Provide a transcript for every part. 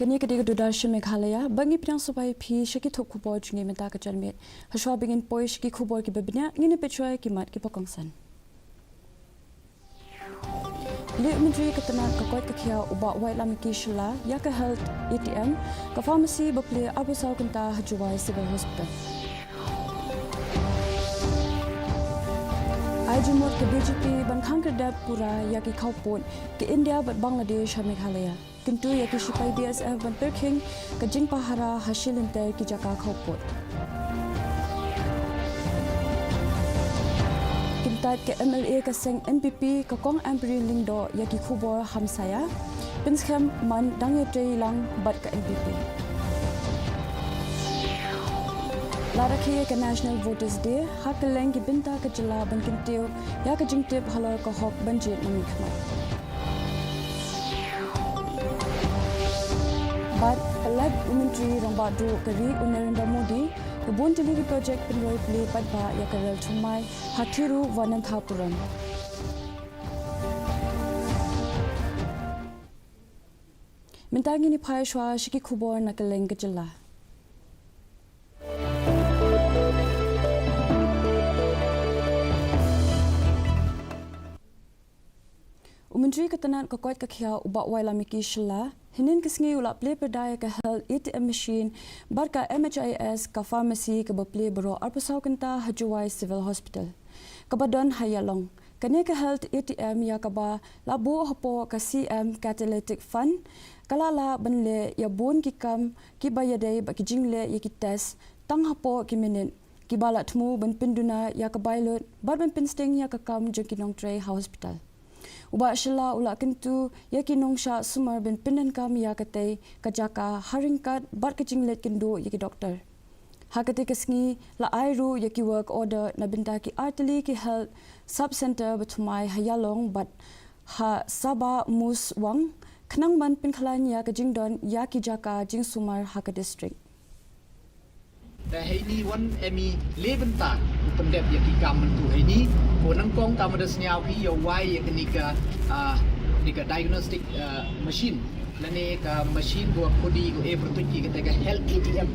Kini ketiga Dudarsha Meghalaya, bangi piang supaya pi shiki thok kubor jungi menta ka jarmit. Haswa bingin poi shiki kubor ki bebnya ngini pechoy ki mat ki pokongsan. Liu Menteri Ketenaga Kakoi Kakia uba White Lamiki Shila, ya ke health ATM, ke pharmacy bepli Abu Sau Kenta Jowai Civil Hospital. Ajumut ke BJP Bankang Kedap Pura ya ke Kaupun ke India bat Bangladesh ha Meghalaya. Kentu ya ke Shipai BSF ban Perking ke Jing Pahara hasil inter ki Jaka Kaupun. Kintat ke MLA ke Seng MPP ke Kong Ampri Lingdo ya ke Kubor Hamsaya. Pinskam man dangye lang bat ke MPP. Laraki ke National Voters Day, hak keleng ki binta ke jela ban kintiu ya ke jingtip halor ke hok banjir namikhmat. Bat pelat Menteri Rambadu keri Narendra Modi kebun teliri projek penroi peli padba ya ke rel tumai Hathiru Vananthapuram. Mintangi ni phai shwa shiki khubor na keleng ke jela. Menteri Ketenaga Kakoi Kakia uba Wailamiki Shila, hinin kisngi ulap play perdaya ke health ATM machine, barka MHIS ke pharmacy ke beplay bero Arpasau Kenta Jowai Civil Hospital. Kabadon Hayalong, kini ke health ATM ya kaba labu hapo ke CM Catalytic Fund, kalala benle ya bun kikam kibayadai baki jingle ya ki test, tang hapo ki minit, kibalat mu ben pinduna ya kebailot, bar ben pinsting ya kekam jengkinong tray hospital. Uba Shila ula kentu yaki nongsha sumar ben pinan kam ya kate kajaka haringkat bar kecinglet kendo yaki doktor. Hakate kesngi la airu yaki work order na binta ki arteli ki health sub center betumai hayalong bat ha saba mus wang kenang man pinkhalan ya kajingdon yaki jaka jing sumar haka district. Ini wan emi lebenta pendep yang kita mentu ini konang kong tamu desnya pi Jowai yang nika diagnostic machine lane ka machine go kodi go bertuji ketika health ATM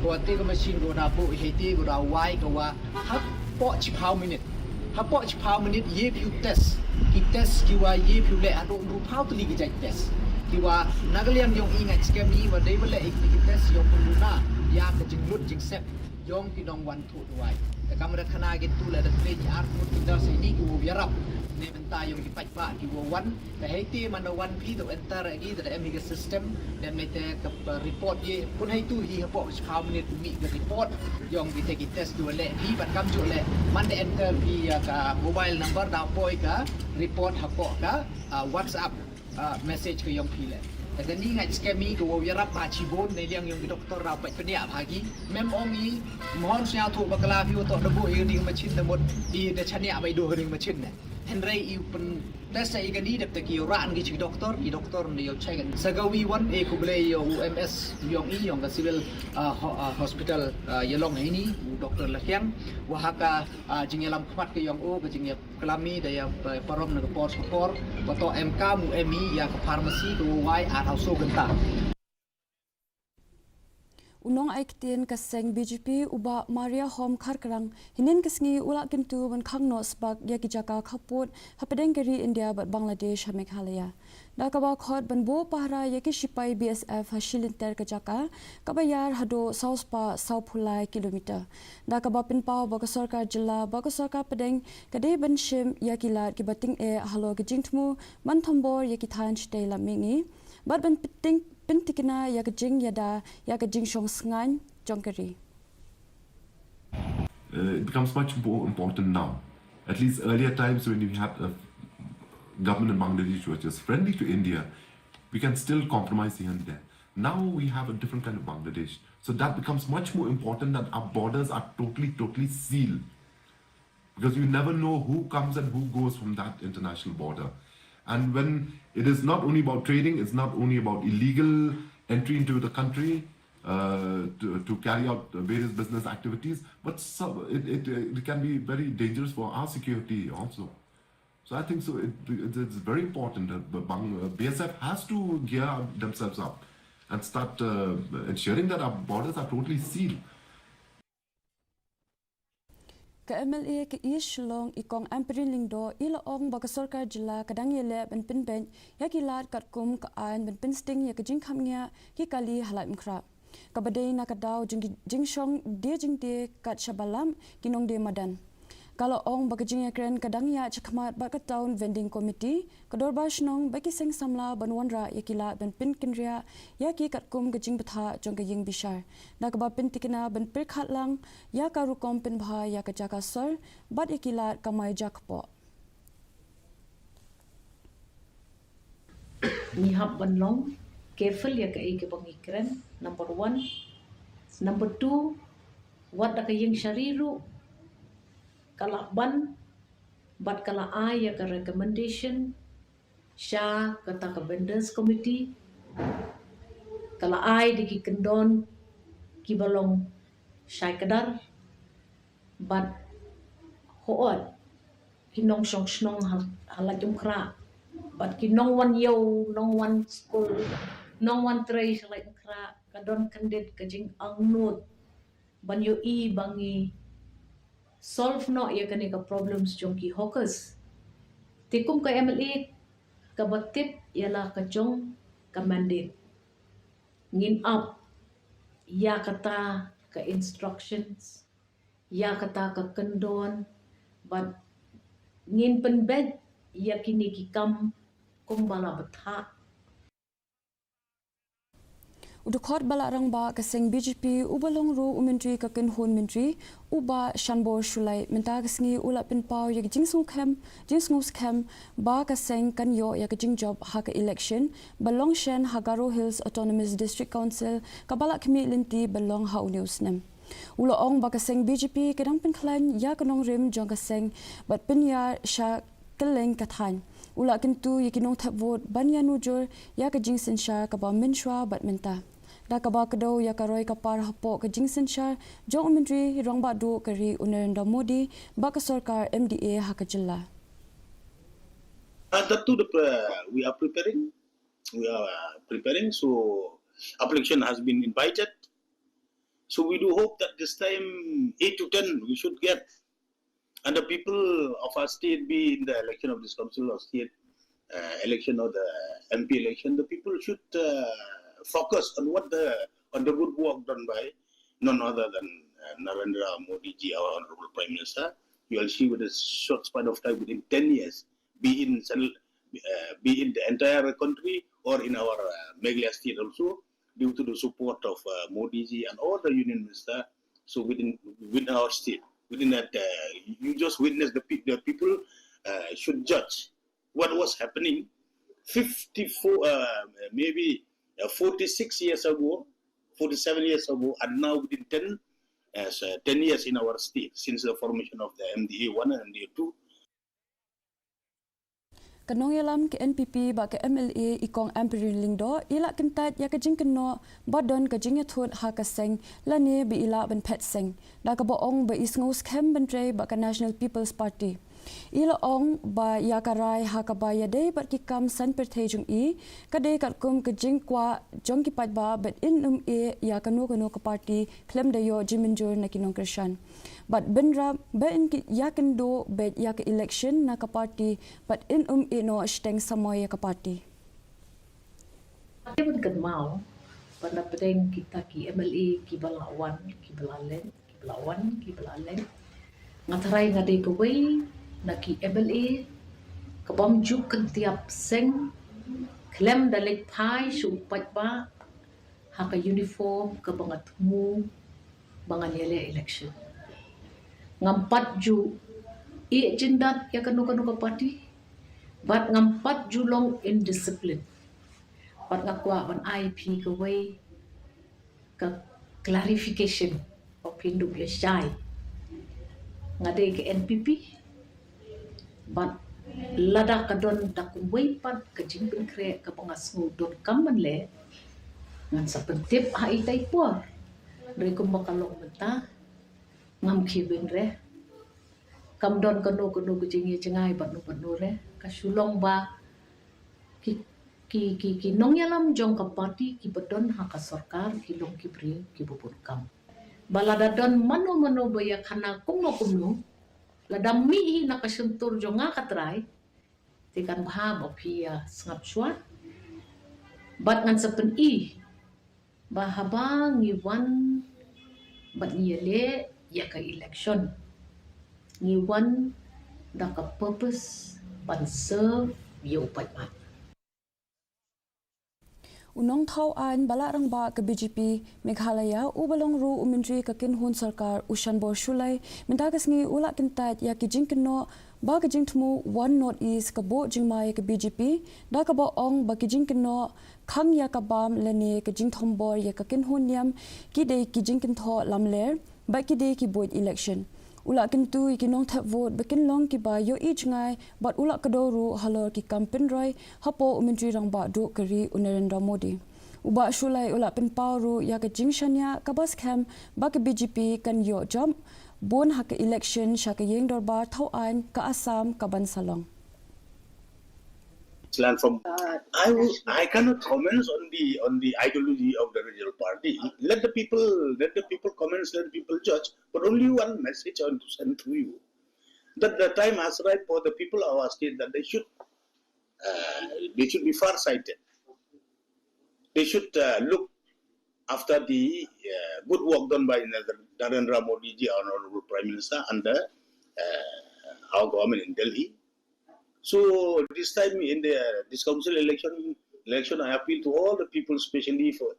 go te machine go dapo heti go Jowai go wa hap po chipau minute ye view test ki test ki wa ye view le ado ru pau tli ki test ki wa nagalian yung ingat scam ni wa dei bele ki test yung puluna ya ke jinglut jingsep yong kinong wan tu duai ke kamera khana gitu la da play ar tu kita sini ku biarap ne benta yong ki pajpa ki wan ke heti mana wan pi to enter lagi da emi ke system dan mete ke report ye pun hai tu hi hapo how minute mi ke report yong ki take test du le hi ban kam ju le man de enter pi ka mobile number da poi ka report hapo ka WhatsApp message ke yong pi le. Dan ni ngai skemi ko wirap ma chibon ne liang yung doktor ra pai penia bagi mem ongi mon sia thu bakala fi to do bo ding machin da mod di da chania bai do ding machin ne henrei i pen test ai gani da ta ki ran gi doktor ne yo chai gan sagawi wan e ko ble yo UMS yong i yong ka civil hospital yelong ini doktor la kyang wa haka jingelam khmat ke yong o ke jinge kelami da ya parom na por support to MK mu emi ya ka pharmacy ko wai so genta Unong aiktin kaseng BJP uba Maria Hom Kharkarang hinin kisngi ula kintu ban khangno sbak ya kijaka khaput hapedeng keri India bat Bangladesh ha Meghalaya dakaba khot ban bo pahra ya ki Shipai BSF hasilinter kajaka kabayar hado sauspa saupulai kilometer dakaba pinpau ba sarkar jilla ba sarkar pedeng kade ban shim ya kilat ki bating e halo ki jingtmu man thambor ya ki than chitei lamingi bat ban piting pintikina ya ke jing yada ya ke jing shong sngan jongkeri. It becomes much more important now. At least earlier times when we had a government in Bangladesh which was friendly to India, we can still compromise here and there. Now we have a different kind of Bangladesh. So that becomes much more important that our borders are totally sealed. Because you never know who comes and who goes from that international border. And when it is not only about trading, it's not only about illegal entry into the country to carry out various business activities, but it can be very dangerous for our security also. So I think so. It's very important that BSF has to gear themselves up. and start ensuring that our borders are totally sealed. Ka MLA ke Ish Long ikong amperin lingdo ila ong baka sorkar jila kadang yele ben pinben ya kilat kat kum ka an ben pinsting ya kajing khamnya ki kali Laitumkhrah. Kabadai na kadaw jing shong dia jing de kat shabalam kinong de madan. Kalau ong baka jing ya kren kadang ya chakmat baka town vending committee kador bash nong baki seng samla banwanra ya kilat ben pin kinria ya ki kat kum kajing betha jong ka ying bishar. Na kaba pin tikina ben pir khat lang ya karu kom pin bha ya ka jaka sor bat ya kilat kamai jakpo. Ni hab ban long careful ya ka ke pangikran number 1. Number 2, wat da ka ying shariru kala ban bat kala ai ya ka recommendation sha kata ka vendors committee kala ai di ki kendon ki balong syai kadar bat hoot kinong shong snong Laitumkhrah but kinong one yo nong one school nong one trace Laitumkhrah kadon kandid kajing angnut ban yo I bangi solve no ya kani ka problems jong ki hawkers tikum ka MLA ka batip yala ka jong ka mandate ngin up ya kata ka instructions ya kata ka kendon but ngin penbed ya kini ki kam kumbala betha Udukot balarang ba kaseng BJP ubalong ru umentri ka kinhun mentri uba shanbor shulai menta kasngi ula pinpau ya jingsung kem ba kaseng kanyo ya jing job ha ka election balong shen ha Garo Hills Autonomous District Council kabala kemi linti balong ha news nem ula ong ba kaseng BJP kadang pinklan ya kanong rim jong kaseng bat pinya sha keleng kathan ula kintu ya kinong tap vote banya nujur ya ka jing sensha ka ba minshwa bat menta da ka ba kado ya ka roi ka par hapo ka jing sensha jong mentri rong ba do kari Narendra Modi ba ka sarkar MDA ha ka jilla we are preparing so application has been invited so we do hope that this time 8 to 10 we should get and the people of our state be in the election of this council of state election or the MP election, the people should focus on on the good work done by none other than Narendra Modi ji, our honorable Prime Minister. You will see with a short span of time, within 10 years, be in the entire country or in our Meghalaya state also, due to the support of Modi ji and all the union minister. So within our state, within that, you just witness the people should judge what was happening 46 years ago, 47 years ago, and now within 10 years in our state since the formation of the MDA 1 and MDA 2. Kanong yalam ke NPP ba ke MLA ikong amperin lingdo ila kentat ya kajing keno badon kajing ya thot ha kaseng lane bi ila ben pet seng da ka boong ba isngos kem bentre ba ka National People's Party ila ong ba ya karai ha ka ba ya dei bat ki kam san per thejung I ka dei kat kum kajing kwa jong ki pat ba bet in e ya kanu ka party klem de yo jiminjur na kinong krishan but benra ben ya kendo bet ya ka election na ka party but in e no steng samoy ya ka party pun kan mau pada pedeng kita ki MLA ki balawan ki balalen ngatarai ngade ko wei na ki MLA ka bom juk kan tiap seng klem dalek thai su pat ba ha ka uniform ka bangat mu bangan yele election ngampat ju I jendat ya kanu ka party but ngampat ju long indiscipline but ngakwa ban IP ka way ka clarification of hindup ya syai ngade ke NPP but lada kadon dakum way pat ka jimpin kre ka pangasngu dot kaman le ngan sa pentip ha itay po re kum bakalong menta ngam khibin re kam don kanu kujingi jengai bat nu re ka sulong ba ki ki nongyalam jong ka party ki bedon ha ka sarkar ki long ki bri ki bubun kam balada don mano baya kana kumno ladam mi hi na kasuntur jonga katrai tikan bahab opia sngap shwa bat ngan sepen i bahabang iwan bat niele ya ka election ngiwan da ka purpose ban serve yo pat mat Unong thau an bala rang ba ka BJP Meghalaya ubalong ru umintri ka kinhun sarkar ushan bor shulai mintakas ngi ula kintat ya ki jingkino ba ka jingtmu one north east ka bo jingmai ka BJP da ka ba ong ba ki jingkino khang ya ka bam lene ka jingthom bor ya ka kinhun niam ki de ki jingkin tho lamler ba ki de ki board election ula kintu ikinong thap vote bakin long ki ba yo each ngai but ula kadoru halor ki campaign roi hapo umintri rang ba do kari Narendra Modi uba shulai ula pin pauru ya ka jingshanya kabas kham ba ka BJP kan yo jump bon ha ka election sha ka yeng dor ba thau an ka Assam ka Bansalong Land from I cannot comment on the ideology of the regional party. Let the people comment, let the people judge. But only one message I want to send to you: that the time has arrived for the people of our state that they should be far-sighted. They should look after the good work done by Narendra Modi ji, our honorable Prime Minister, and our government in Delhi. So this time in this council election, I appeal to all the people, especially for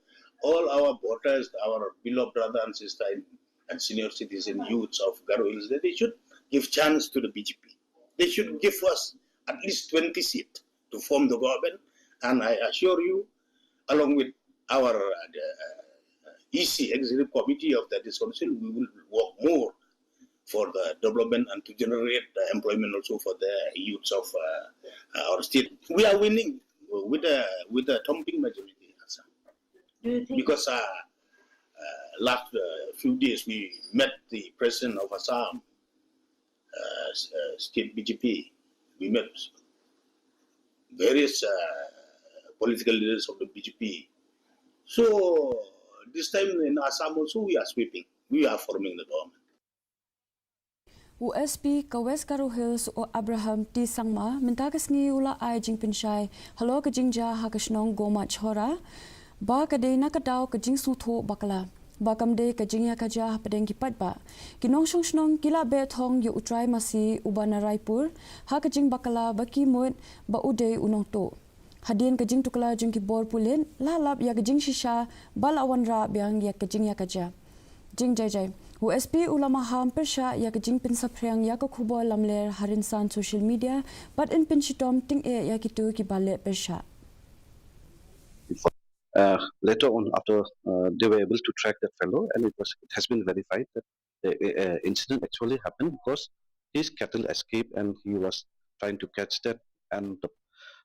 all our voters, our beloved brother and sister and senior citizen youths of Garo Hills, that they should give chance to the BJP. They should give us at least 20 seats to form the government. And I assure you, along with our EC, Executive Committee of this council, we will work more for the development and to generate employment also for the youths of our state. We are winning with a thumping majority. Because last few days we met the president of Assam, state BJP. We met various political leaders of the BJP. So this time in Assam also we are sweeping. We are forming the government. USP ka West Garo Hills o Abraham T. Sangma mintakas ngi ula ay jing pinshai halo ka jingja ha ka shnong goma chora ba ka de na ka daw ka jing su tho bakala ba kam de ka jingya ka ja padeng ki pat ba kinong shong shnong kila be thong yu utrai masi ubana Raipur ha ka jing bakala ba ki mot ba ude unong to hadien ka jing tukla jing ki bor pulin la lap ya ka jing shisha bal awan ra byang ya ka jingya ka ja jing jai USP ulama ham persha ya ka jing pin saprang ya ka khubo lamler harin san social media but in pin shitom ting e ya ki tu ki bale persha later on after they were able to track that fellow and it has been verified that the incident actually happened because his cattle escaped and he was trying to catch that and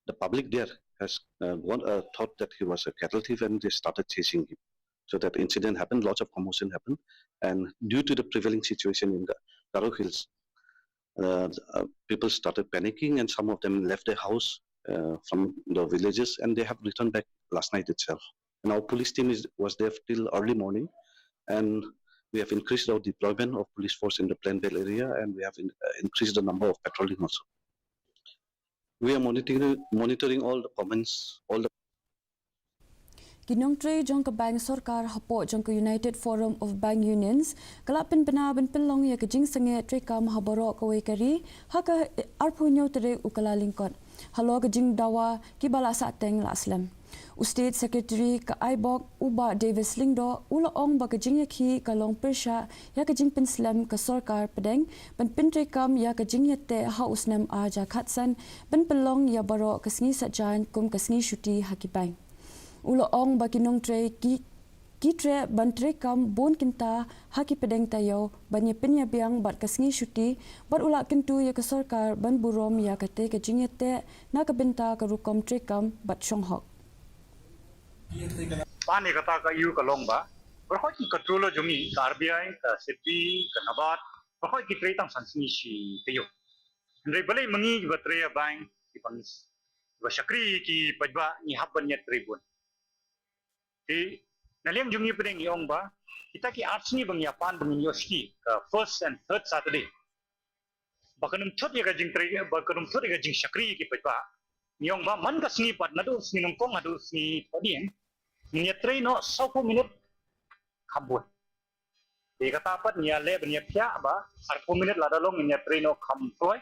the public there has thought that he was a cattle thief and they started chasing him. So that incident happened, lots of commotion happened, and due to the prevailing situation in the Garo Hills, people started panicking and some of them left their house from the villages and they have returned back last night itself. And our police team was there till early morning and we have increased our deployment of police force in the Plainville area and we have increased the number of patrolling also. We are monitoring all the comments, all the Kinong tre jong ka bank sarkar hapo jong ka United Forum of Bank Unions kalapin bina bin pilong ya ka jing sange tre ka mahabaro ka wei kari ha ka arpunyo tere ukala lingkot halo ka jing dawa ki bala sa teng la aslam State Secretary ka Aibok Uba Davis Lingdo ula ong ba ka jing yakhi ka long persha ya ka jing pin slam ka sarkar pedeng ban pin tre kam ya ka jing yate ha usnam aja khatsan bin pilong ya baro ka sngi sajan kum ka sngi shuti hakibang Ulo ong bakinong tre ki tre ban tre kam bon kinta haki pedeng tayo banya penya biang bat kasngi shuti bat ula kintu ya ka sarkar ban burom ya ka te ka jingete na ka binta ka rukom tre kam bat shonghok Pani kata ka yu ka long ba berhoi ki controller jungi ka RBI ka SEBI ka Nabat berhoi ki tre tang sansini shi tayo ndai balai mangi ba tre bank ki pangis wa syakri ki pajba ni habban ya tribun ti naliang jungi pedeng iong ba kita ki arts ni bang yapan bang yoski first and third Saturday bakanum chot ya gajing tri bakanum chot ya gajing syakri ki pajba niong ba man ka sni pat nadu sni nongkong adu sni podien ni tri no 20 minit khambun ti kata pat ni ale ben ya pya ba 20 minit la dalong ni tri no kham toy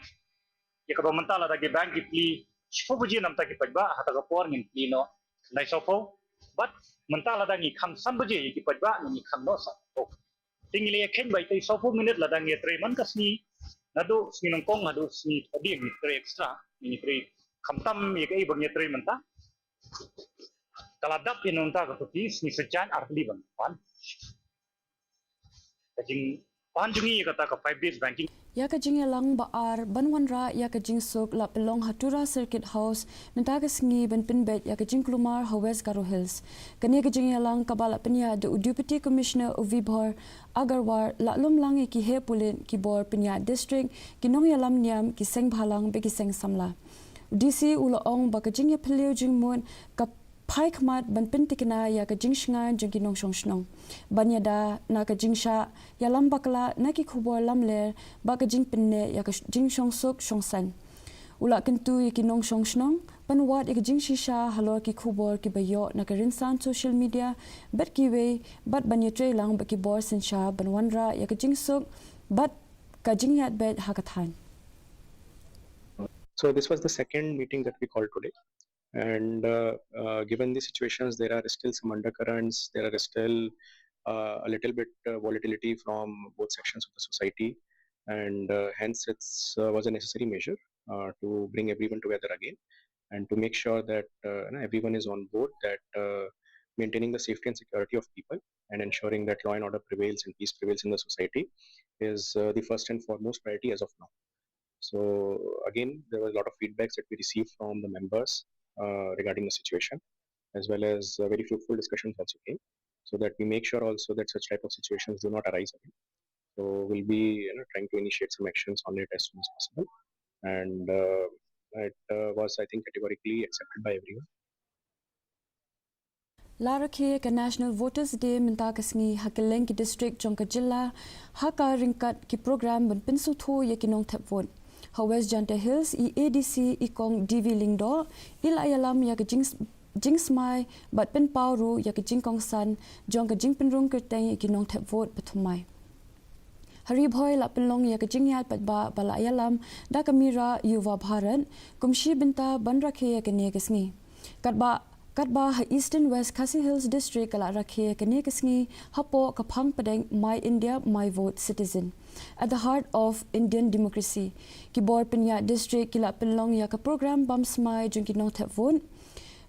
ya ka mental ada ke bank ki pli Siapa puji nam tak kipat ba hata kapor ngin plino nai sopo but mental ada ngi kham sam puji kipat ba ngi kham no sa oh tingli ya khen bai tai sopo minute la dang ye treman kasni nadu sni nongkong nadu sni tadi ngi tre extra ngi tre kham tam ye kai bang ye tre menta kaladap in unta ka puti sni sejan artli bang pan kajing pan jungi kata ka 5 days banking Ya ka jing lang baar banwanra ya ka jing sok la pelong Tura Circuit House minta ka sngi ban pinbet ya ka jing klumar West Garo Hills kani ka jing lang kabala penya the Deputy Commissioner of Vibhor Agarwar la lum lang ki he pulin ki bor penya district ki nong ya lam niam ki seng bhalang be ki seng samla DC ulaong ba ka jing ya phileu jing mon ka pai khmat ban pin tikna ya ka jing shnga jing ki nong shong shnong banyada na ka jing sha ya lam bakla na ki khubor lam le ba ka jing pinne ya ka jing shong sok shong san ula kentu ki nong shong shnong pan wat ek jing shisha halor ki khubor ki bayo na ka rinsan social media bat ki we bat banya tre lang ba ki bor sin sha ban wanra ya ka jing sok bat ka jing yat bet hakathan. So this was the second meeting that we called today. And given the situations, there are still some undercurrents, there are still a little bit volatility from both sections of the society. And hence it was a necessary measure to bring everyone together again and to make sure that everyone is on board, that maintaining the safety and security of people and ensuring that law and order prevails and peace prevails in the society is the first and foremost priority as of now. So again, there was a lot of feedbacks that we received from the members regarding the situation, as well as very fruitful discussions also came, so that we make sure also that such type of situations do not arise again. So we'll be trying to initiate some actions on it as soon as possible, and it was, I think, categorically accepted by everyone. Lara ke ka National Voters Day minta kasngi hakeleng ki district jongka jilla haka ringkat ki program ban pinsu tho ye kinong thap vote. West Jante Hills i ADC i kong DV Lingdo il ayalam ya ka jings mai bat pen pauru ya ka jingkong san jong ka jing penrung kerteng ki nong thap vote pathumai hari bhoi la penlong ya ka jingyal patba bala ayalam da kamira yuva Bharat kumshi binta ban rakhe ya ka ne kasngi Katba ha Eastern West KHASI Hills District kala rakhe kane kasngi hapo kaphang padeng My India My Vote Citizen at the heart of Indian democracy ki bor pinya district kila penlong ya ka program bam smai jung ki nong thap vote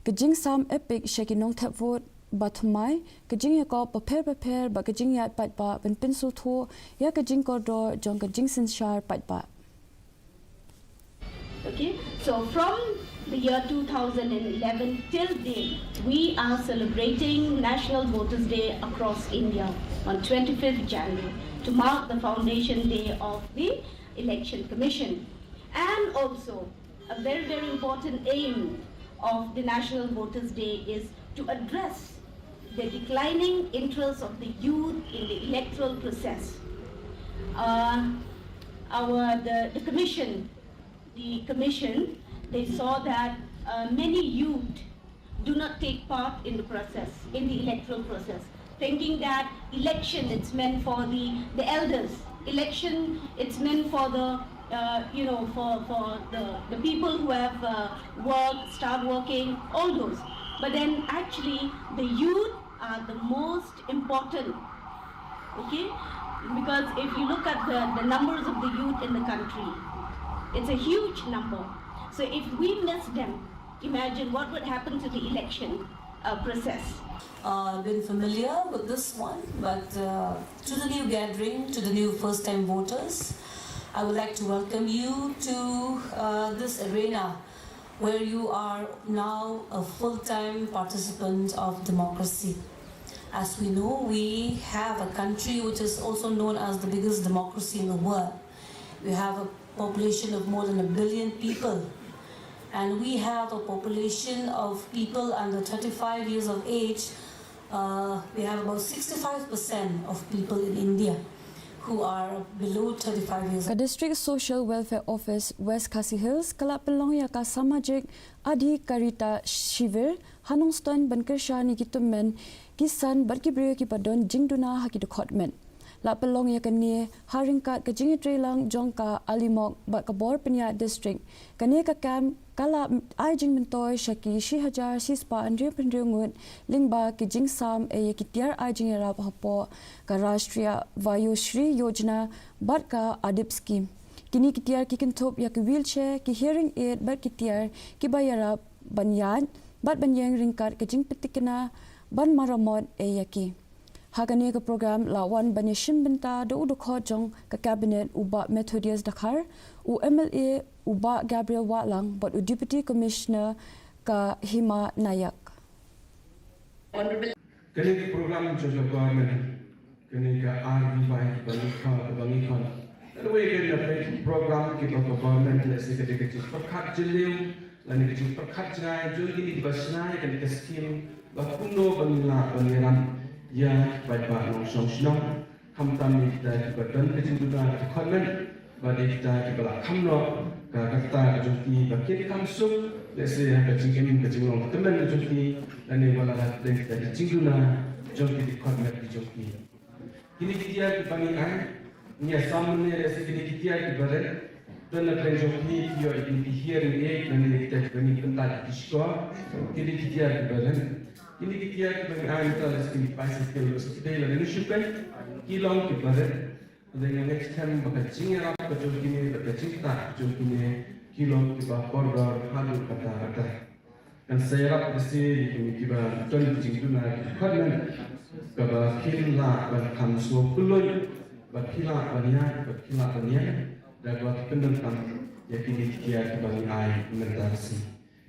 ka jing sam epic she ki nong thap vote bathmai ka jing ya ko paper ba ka jing ya pat ba ben pencil tho ya ka jing corridor jong ka jing sin shar pat ba. Okay, so from the year 2011 till date, we are celebrating National Voters Day across India on 25th January to mark the foundation day of the Election Commission. And also, a very, very important aim of the National Voters Day is to address the declining interest of the youth in the electoral process. The commission, they saw that many youth do not take part in the process, in the electoral process, thinking that election it's meant for the elders, election it's meant for the for the people who have worked, start working, all those. But then actually the youth are the most important, okay? Because if you look at the numbers of the youth in the country, it's a huge number. So if we miss them, imagine what would happen to the election process. Been familiar with this one, but to the new gathering, to the new first-time voters, I would like to welcome you to this arena where you are now a full-time participant of democracy. As we know, we have a country which is also known as the biggest democracy in the world. We have a population of more than 1 billion people, and we have a population of people under 35 years of age. We have about 65% of people in India who are below 35 years. Ka District Social Welfare Office West Khasi Hills kalap pelong ya ka samajik adi karita shivir Hanungston Bankersha ni kitumen kisan barkibre ki padon jingduna hakidukotmen. La pelong ya kani haringkat ke jingi trelang jongka alimok bat kabor penya district kani ka kam kala ai jing mentoy shaki shi hajar sispa andre pendrengut lingba ki jing sam e kitiar ai jing rap hapo ka rashtriya vayushri yojana bat ka adip scheme kini kitiar ki kintop ya ki wheelchair ki hearing aid bat kitiar ki bayara banyan bat banyang ringkat ke jing petikna ban maramot e yaki Hagani ke program lawan banyashim benta do udukho jong ke cabinet uba Methodius Dakar u MLA uba Gabriel Watlang but u deputy commissioner ka Hima Nayak. Kani ke program jojo government kani ke RVY bangikon the way ke program ke government le se ke perkhat jeliu lani ke perkhat jai jogi basnai kani ke scheme ba kuno banila baniran ya baik nong song sinong ham tam ni kita badan kecil juga konmen badai kita kebala kamno kata joki bakit kamsuk lese kecil ini kecil orang teman joki dan ini wala dan kita kecil guna joki di konmen di joki kini kita dipanggil ni samne lese kini kita dibaret dan nak joki yo ini hearing aid dan ini kita kini pentat di sekolah kini kita dibaret Ini kita mengenai antara segi bicycle hospital dan insupen kilong kibaret dengan next time bakal cinga apa jauh kini bakal cinta jauh kini kilong kibar border halu kata dan saya rap mesti ini kibar tuan jingdu na karena kibar kila ban kamso kuloi bakila bania dan buat penentang yakini kia kibar ai mentasi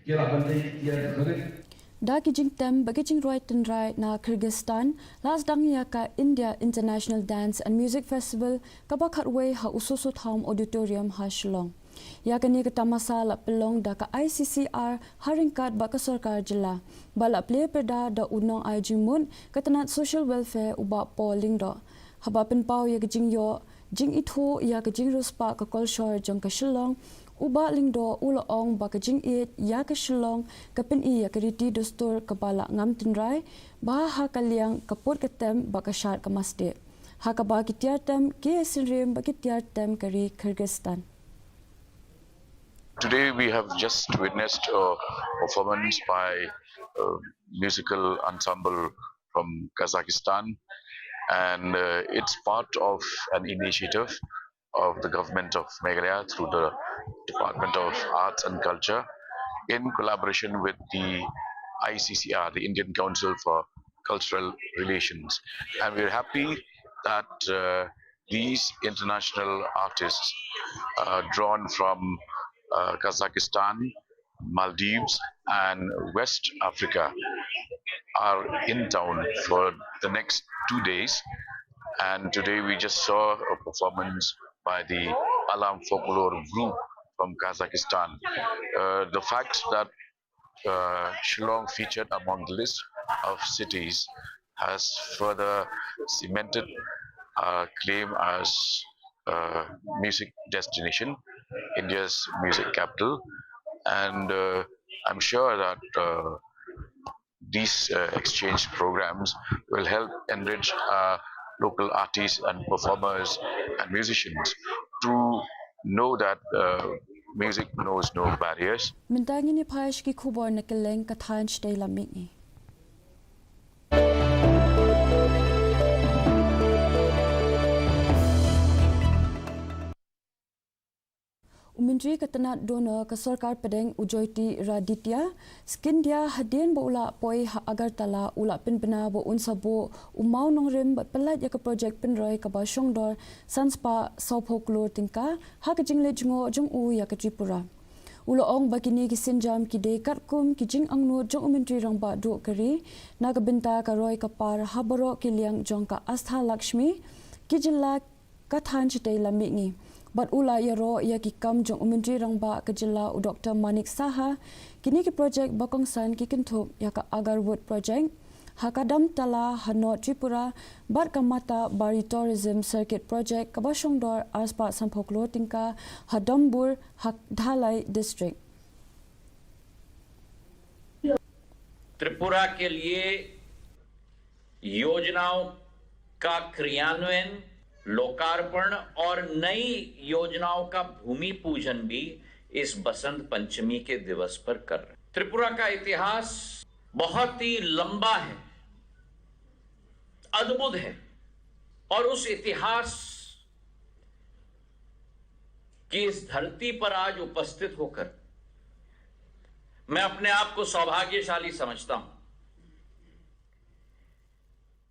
kila bandai kia kibaret Da kijing tem bagi jing roi tenrai na Kyrgyzstan las dang ya ka India International Dance and Music Festival ka bakhatway ha ususu tham auditorium ha Shillong. Ya kani ka tamasa la pelong da ka ICCR haringkat ba ka sarkar jila. Bala play perda da unong ai jingmun ka tanat social welfare uba polling do. Haba pen pau ya ka jing yo jing itho ya ka jing ruspa ka kolshor jong ka Shillong uba lingdo ulaong bakajing it ya ke Shillong kapin I ya keriti dostur kepala ngam tinrai bah ha kaliang kaput ketem bakashat ke masjid ha ka ba kitiar tem ke sinrim bakitiar tem kari Kyrgyzstan. Today we have just witnessed a performance by a musical ensemble from Kazakhstan, and it's part of an initiative of the government of Meghalaya through the Department of Arts and Culture in collaboration with the ICCR, the Indian Council for Cultural Relations. And we're happy that these international artists drawn from Kazakhstan, Maldives and West Africa are in town for the next 2 days. And today we just saw a performance by the Alam Folklore group from Kazakhstan. The fact that Shillong featured among the list of cities has further cemented our claim as a music destination, India's music capital, and I'm sure that these exchange programs will help enrich local artists and performers and musicians to know that music knows no barriers. Mentangi ni paish ki kubor na keleng kathan stay lamik ni. Menteri Ketenat Donor ke Sarkar Pedeng Ujoyti Raditya skin dia hadin bo ula poi agar tala ula penbena bo unsabo umau nongrim bat pelat ya ke projek penroi ke basong dor sanspa saupoklor tingka ha ke jingle jingo jong u ya ke Tripura. Ula ong bakini ki sinjam ki de katkum ki jing angno jong menteri rangba do keri na ke benta ka roi ka par habaro ki liang jong ka Astha Lakshmi ki jilla kathan chitei lamik ni. bat ula yaro ya ki kam jong Menteri Rangba Kejela u Dr. Manik Saha kini ki projek bakongsan ki kentup ya ka Agarwood project hakadam tala hanot Tripura bat kamata bari tourism circuit project kabashongdor aspa sampoklo tingka hadambur hak dhalai district. Tripura के लिए योजनाओं का क्रियान्वयन, लोकार्पण और नई योजनाओं का भूमि पूजन भी इस बसंत पंचमी के दिवस पर कर रहे हैं। त्रिपुरा का इतिहास बहुत ही लंबा है, अद्भुत है और उस इतिहास की इस धरती पर आज उपस्थित होकर मैं अपने आप को सौभाग्यशाली समझता हूं।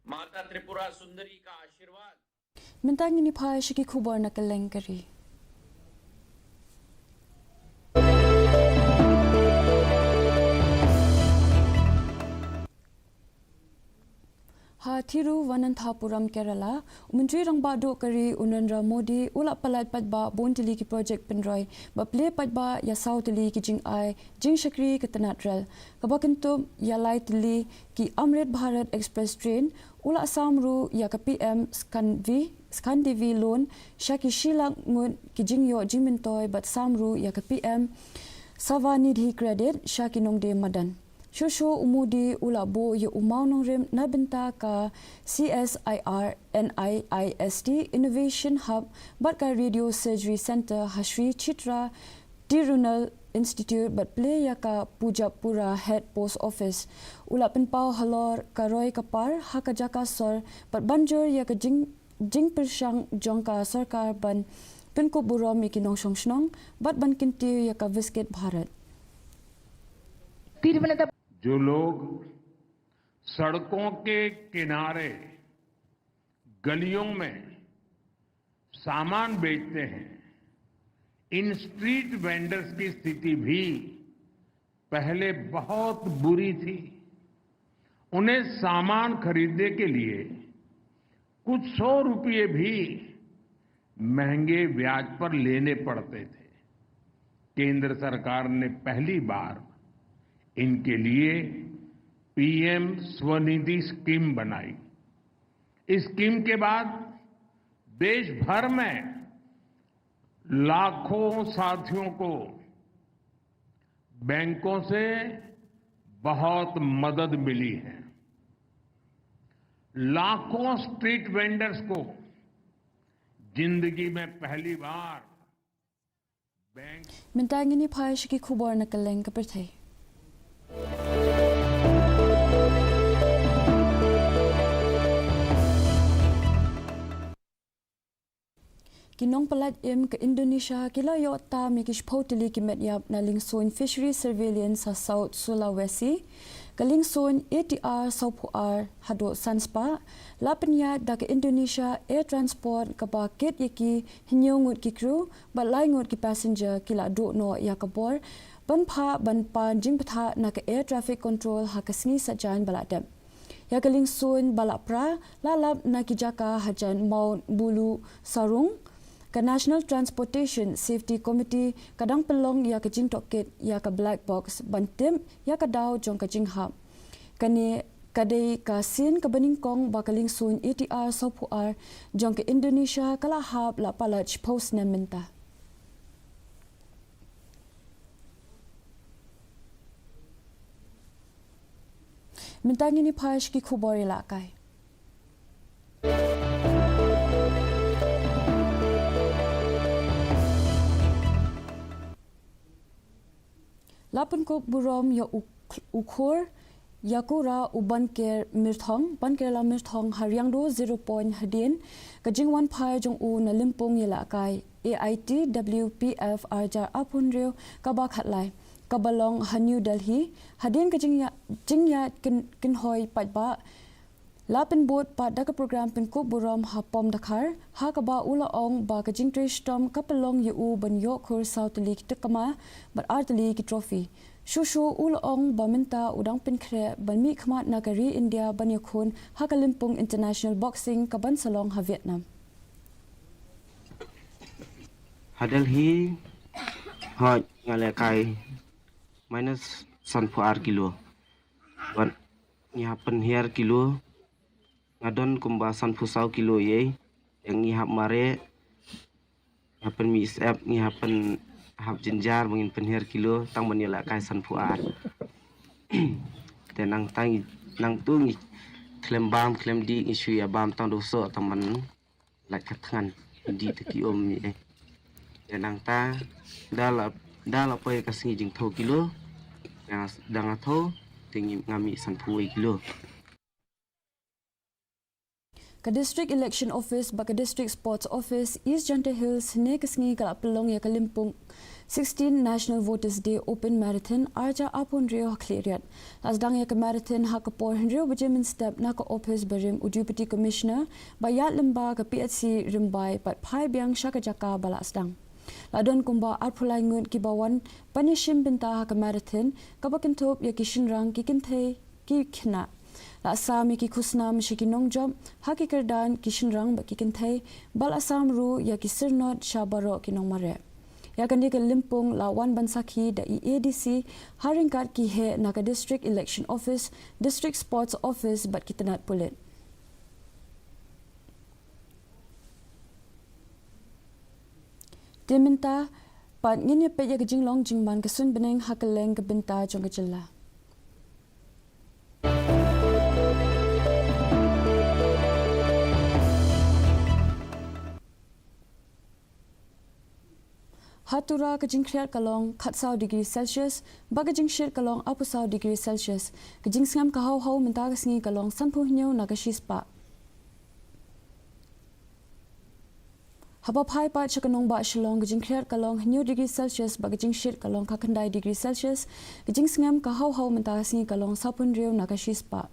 माता त्रिपुरा सुंदरी का आशीर्वाद Mentang ini pai shiki kubor na kelengkari. Ha Thiruvananthapuram Kerala, Menteri Rangba Kari Unandra Modi ulap palat padba bontili ki project penroi, ba play padba ya sautili ki jing ai, jing shakri ke tenatrel. Kabakentum ya laitili ki Amrit Bharat Express train ulak samru ya ke PM Skandivi loan syaki shilang ngun ki jing yo jing mentoi bat samru ya ke PM Savanidhi credit syaki nongde madan. Shosho umudi ulabo ye umau nongrem nabenta ka CSIR NIIST Innovation Hub batka Radio Surgery Center Hashri Chitra Tirunal Institute but play yaka Pujapura Head Post Office ulap penpau halor karoi kapar hakajaka sor but banjur yaka jing persang jongka sarkar ban penko burom ikinong shongshnong but ban kinti yaka Viskit Bharat. जो लोग सड़कों के किनारे गलियों में सामान बेचते हैं, इन स्ट्रीट वेंडर्स की स्थिति भी पहले बहुत बुरी थी। उन्हें सामान खरीदने के लिए कुछ 100 रुपये भी महंगे ब्याज पर लेने पड़ते थे। केंद्र सरकार ने पहली बार इनके लिए पीएम स्वनिधि स्कीम बनाई। इस स्कीम के बाद देश भर में लाखों साथियों को बैंकों से बहुत मदद मिली है। लाखों स्ट्रीट वेंडर्स को जिंदगी में पहली बार bank Mentangini pai shiki kubor na keleng kaperthai. Kinong pelat ke Indonesia kila yota mikish potili kimet yap na lingsoin fishery surveillance sa South Sulawesi kalingsoin ATR saupuar hado sanspa lapenya da ke Indonesia air transport ka bakit yaki hinyongut ki crew balaingut ki passenger kila do no yakabor banpa jing patha na ke air traffic control hakasngi sajan baladam ya kalingsoin balapra lalap na kijaka hajan Mount Bulu Sarung ka National Transportation Safety Committee kadang pelong ya ka jing toket ya ka black box bantim ya ka daw jong ka jing hab kani kadai ka sin ka baningkong bakaling sun ATR sopuar jong ka Indonesia kala hab la palach post na menta mentang ini pash ki khubori lakai Lapan ko burom ya ukur yakura ubanker mirthong banker la mirthong haryang do 0 point hadin kajing wan pai jong u na limpong yela kai AIT WPF arjar apun reo kabak hatlai kabalong ha New Delhi hadin kajing ya jingya kin hoi patba Lapan bot pada ke program penko burom ha pom dakar ha kaba ula ong ba kajing tristom kapelong yu ban yok khur south league tekama bar art league trophy shushu ula ong ba minta udang pinkre ban mi khmat nagari India ban yakhun ha kalimpong international boxing kaban salong ha Vietnam hadal hi hoj ngale kai minus san pu ar kilo wan nyihapen hier kilo ngadon kumba san pu sau kilo ye yang ngihap mare nyihapen mi isap nyihapen hap jinjar mungkin penhiar kilo tang menila kai san pu ar tenang tang nang tung klem bam klem di isu ya bam tang doso taman lak katngan di teki om ni tenang ta dal apa ya kasih jing tho kilo yang dang tho tinggi ngami san pu kilo Ka District Election Office ba ka District Sports Office East Jante Hills ne kasngi ka pelong ya Kalimpong 16 National Voters Day Open Marathon arja apun rio kleriat asdang ya ka marathon ha ka por rio bajemin step na ka office barim Deputy Commissioner ba ya lemba ka PHC rimbai pat phai biang shaka jaka bala asdang ladon kumba arphulai ngun ki bawan panishim binta ha ka marathon ka bakintop ya kishin rang ki kinthe ki khna la asam ki khusnam shikinong job haki kardan kishin rang ba ki kinthe bal asam ru ya ki sirnot shabaro kinong mare ya kan ke limpung lawan bansaki da EADC haringkat ki he na ka District Election Office District Sports Office bat kitanat pulit Deminta pat ngine pe ya jinglong jingman kasun beneng hakeleng ke benta jong kecela Tura ka jingkriat kalong khatsau degree Celsius baga jingshir kalong apusau degree Celsius ka jingsngam ka hau menta ka sngi kalong sanpu hnyo na ka shispa haba phai pa chakanong ba shilong ka jingkriat kalong hnyo degree Celsius baga jingshir kalong ka khandai degree Celsius ka jingsngam ka hau menta ka sngi kalong sapun rio na ka shispa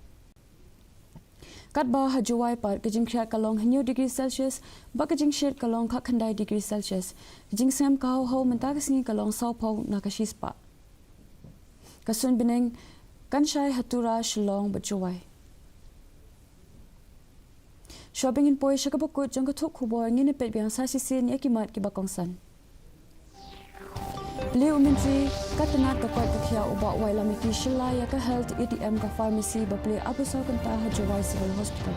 Katba Jowai par kajingkriat kalong hnyo degree Celsius ba kajingshir kalong ka khandai degree Celsius jingsam ka ho menta kasngi kalong saupau na kashispa kasun bineng kanshai Tura shilong ba Jowai shopping in poi shakabukut jong ka thuk khubor ngine pet biang sa sisin yakimat ki bakongsan Beli umentri katanat ka kwat kakhia uba waila miki shilla ya ka health ATM ka pharmacy ba ple apusaw kanta Jowai Civil Hospital.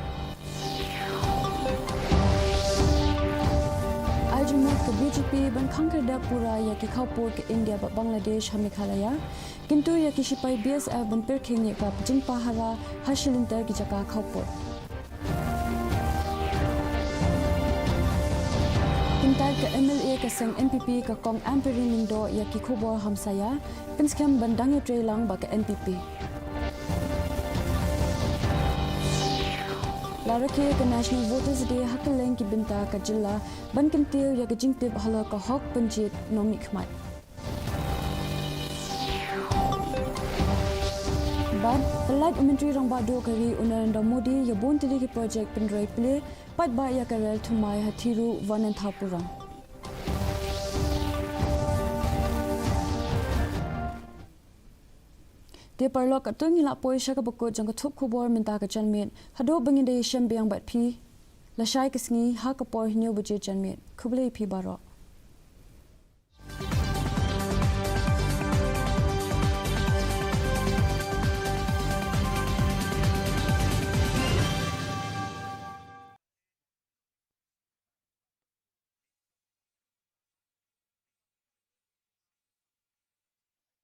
Aljumat ka BJP ban khangkar da pura ya ki khawpur ka India ba Bangladesh ha MEGHALAYA kintu ya ki shipai BSF ban perkhing ya ka jing pahara hashilinter ki jaka khawpur. Pintar ke MLA ke sang MPP ke kong Amperi Mindo ya ki khubor hamsaya pinskam bandang ya trailang ba ke MPP. Larake ke National Voters Day hakeleng ki binta ke jilla ban kentil ya ke jingtip hala ke hok penjit nomi khmat. Bad pelat Menteri Rang Bado kari Narendra Modi ya bon tili ki projek penroi ple pat ba ya karel thumai hathiru Vananthapurang. Te parlok atung ila poi shaka bakut jang thup khubor minta ka chanmet hado banginde shambiang bat phi lashai kisngi ha kapor hnyo buje chanmet khuble phi baro